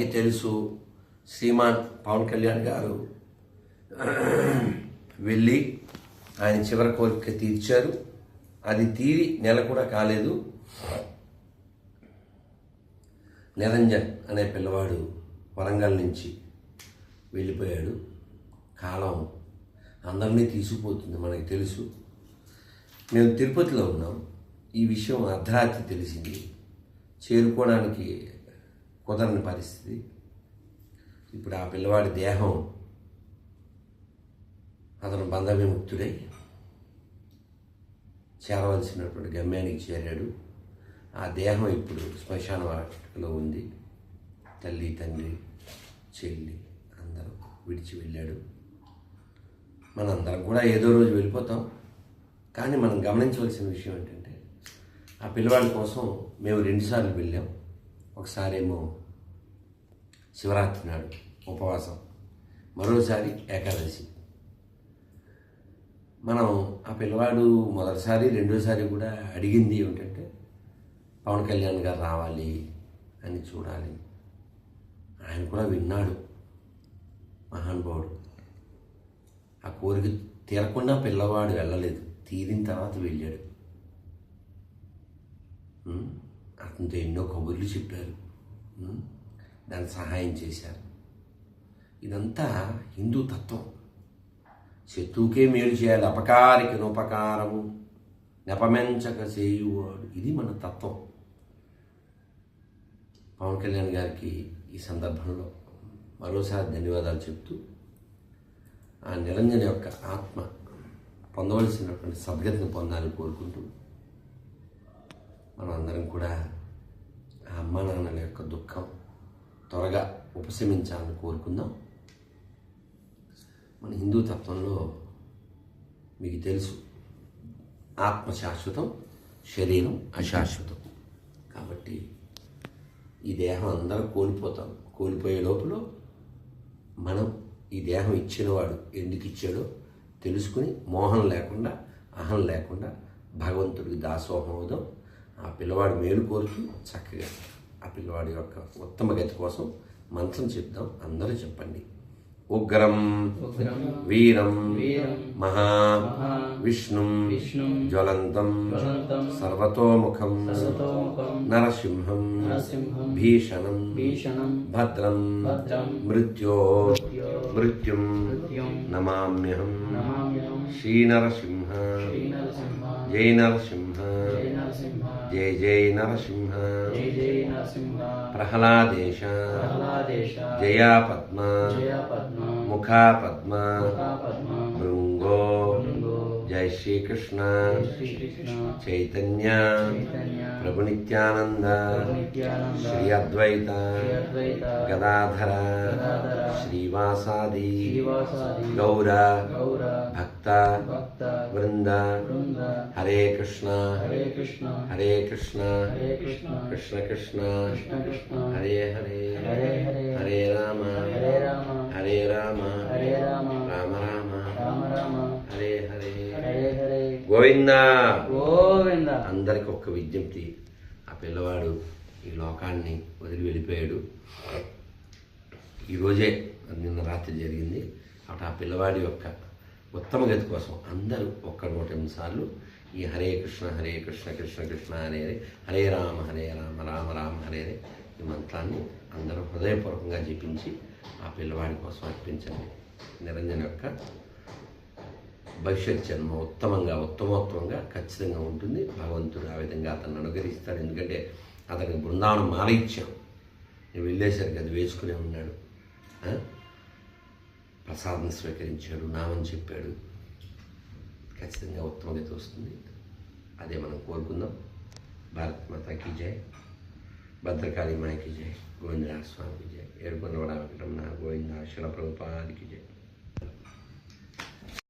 అందరికీ తెలుసు, శ్రీమాన్ పవన్ కళ్యాణ్ గారు వెళ్ళి ఆయన చివరి కోరిక తీర్చారు. అది తీరి నెల కూడా కాలేదు. నిరంజన్ అనే పిల్లవాడు వరంగల్ నుంచి వెళ్ళిపోయాడు. కాలం అందరినీ తీసుకుపోతుంది, మనకి తెలుసు. మేము తిరుపతిలో ఉన్నాం. ఈ విషయం అర్ధరాత్రి తెలిసింది. చేరుకోవడానికి కుదరని పరిస్థితి. ఇప్పుడు ఆ పిల్లవాడి దేహం అతను బంధ విముక్తుడై చేరవలసినటువంటి గమ్యానికి చేరాడు. ఆ దేహం ఇప్పుడు శ్మశాన వాటికలో ఉంది. తల్లి, తండ్రి, చెల్లి అందరూ విడిచి వెళ్ళాడు. మనందరం కూడా ఏదో రోజు వెళ్ళిపోతాం. కానీ మనం గమనించవలసిన విషయం ఏంటంటే, ఆ పిల్లవాడి కోసం మేము 2 సార్లు వెళ్ళాం. ఒకసారేమో శివరాత్రి నాడు ఉపవాసం, మరోసారి ఏకాదశి. మనం ఆ పిల్లవాడు మొదటిసారి, రెండోసారి కూడా అడిగింది ఏమిటంటే, పవన్ కళ్యాణ్ గారు రావాలి అని చూడాలి. ఆయన కూడా విన్నాడు, మహానుభావుడు. ఆ కోరిక తీరకుండా పిల్లవాడు వెళ్ళలేదు, తీరిన తర్వాత వెళ్ళాడు. అతనితో ఎన్నో కబుర్లు చెప్పారు, దానికి సహాయం చేశారు. ఇదంతా హిందూ తత్వం. శత్రువుకే మేలు చేయాలి, అపకారికి నోపకారము నెపమెంచక చేయువాడు. ఇది మన తత్వం. పవన్ కళ్యాణ్ గారికి ఈ సందర్భంలో మరోసారి ధన్యవాదాలు చెప్తూ, ఆ నిరంజన్ యొక్క ఆత్మ పొందవలసినటువంటి సద్గతిని పొందాలని కోరుకుంటూ, మనం అందరం కూడా ఆ అమ్మా నాన్నల యొక్క దుఃఖం త్వరగా ఉపశమించాలని కోరుకుందాం. మన హిందూ తత్వంలో మీకు తెలుసు, ఆత్మ శాశ్వతం, శరీరం అశాశ్వతం. కాబట్టి ఈ దేహం అందరూ కోల్పోతాం. కోల్పోయే లోపల మనం ఈ దేహం ఇచ్చినవాడు ఎందుకు ఇచ్చాడో తెలుసుకుని, మోహం లేకుండా, అహం లేకుండా భగవంతుడికి దాసోహం అవుదాం. ఆ పిల్లవాడు మేలు కోరుతూ చక్కగా ఆ పిల్లవాడి యొక్క ఉత్తమ గతి కోసం మంత్రం చెప్దాం. అందరూ చెప్పండి. ఉగ్రం వీరం మహా విష్ణుం జ్వలంతం సర్వతోముఖం నరసింహం భీషణం భద్రం మృత్యుం నమామ్యహం. శ్రీనరసింహ జై నరసింహ, జై జై నరసింహ. ప్రహ్లాదేశ జయా పద్మ ముఖా పద్మ భృంగో. జై శ్రీకృష్ణ చైతన్య ప్రభు నిత్యానంద శ్రీ అద్వైత గదాధర శ్రీవాసాది గౌర భక్త వృంద. హరే కృష్ణ హరే కృష్ణ కృష్ణ కృష్ణ హరే హరే హరే రామ హరే రామ రామ రామ హరే హరే గోవిందా గోవిందా. అందరికి ఒక్క విజ్ఞప్తి, ఆ పిల్లవాడు ఈ లోకాన్ని వదిలి వెళ్ళిపోయాడు. ఈరోజే, నిన్న రాత్రి జరిగింది. అటు ఆ పిల్లవాడి యొక్క ఉత్తమ గతి కోసం అందరూ 108 సార్లు ఈ హరే కృష్ణ కృష్ణ కృష్ణ అనేది, హరే రామ రామ రామ హరే ఈ మంత్రాన్ని అందరూ హృదయపూర్వకంగా జపించి ఆ పిల్లవాడి కోసం అర్పించండి. నిరంజన్ యొక్క భవిష్యత్ జన్మ ఉత్తమోత్తమంగా ఖచ్చితంగా ఉంటుంది. భగవంతుడు ఆ విధంగా అతన్ని అనుగ్రహిస్తాడు. ఎందుకంటే అతనికి బృందావనం మాల ఇచ్చాం. నేను వెళ్ళేసరికి అది వేసుకునే ఉన్నాడు. ప్రసాదం స్వీకరించాడు, నామం చెప్పాడు. ఖచ్చితంగా ఉత్తమగతి వస్తుంది. అదే మనం కోరుకుందాం. భారత్ మాతాకి జై, భద్రకాళి మాయకి జై, గోవిందరాజ స్వామికి జై, ఏడుకొండల వెంకటరమణ గోవింద, శిల ప్రభుపాదికి జై.